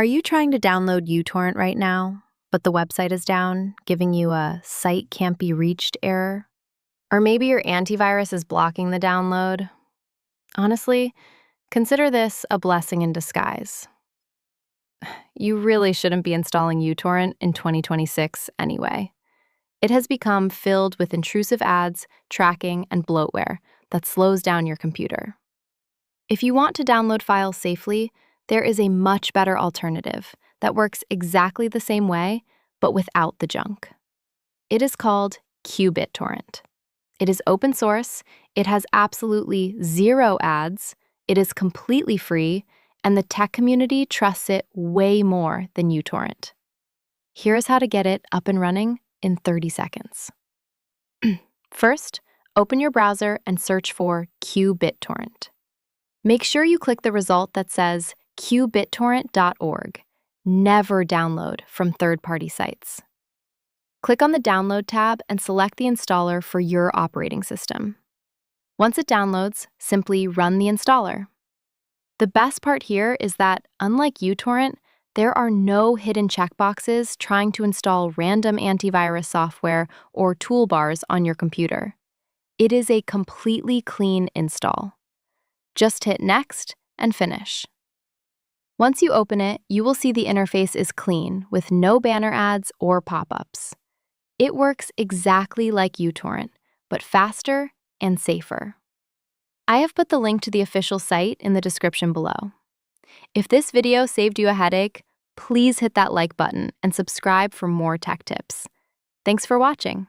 Are you trying to download uTorrent right now, but the website is down, giving you a site can't be reached error? Or maybe your antivirus is blocking the download? Honestly, consider this a blessing in disguise. You really shouldn't be installing uTorrent in 2026 anyway. It has become filled with intrusive ads, tracking, and bloatware that slows down your computer. If you want to download files safely, there is a much better alternative that works exactly the same way, but without the junk. It is called qBittorrent. It is open source, it has absolutely zero ads, it is completely free, and the tech community trusts it way more than uTorrent. Here's how to get it up and running in 30 seconds. First, open your browser and search for qBittorrent. Make sure you click the result that says qBittorrent.org. Never download from third-party sites. Click on the Download tab and select the installer for your operating system. Once it downloads, simply run the installer. The best part here is that, unlike uTorrent, there are no hidden checkboxes trying to install random antivirus software or toolbars on your computer. It is a completely clean install. Just hit Next and finish. Once you open it, you will see the interface is clean with no banner ads or pop-ups. It works exactly like uTorrent, but faster and safer. I have put the link to the official site in the description below. If this video saved you a headache, please hit that like button and subscribe for more tech tips. Thanks for watching.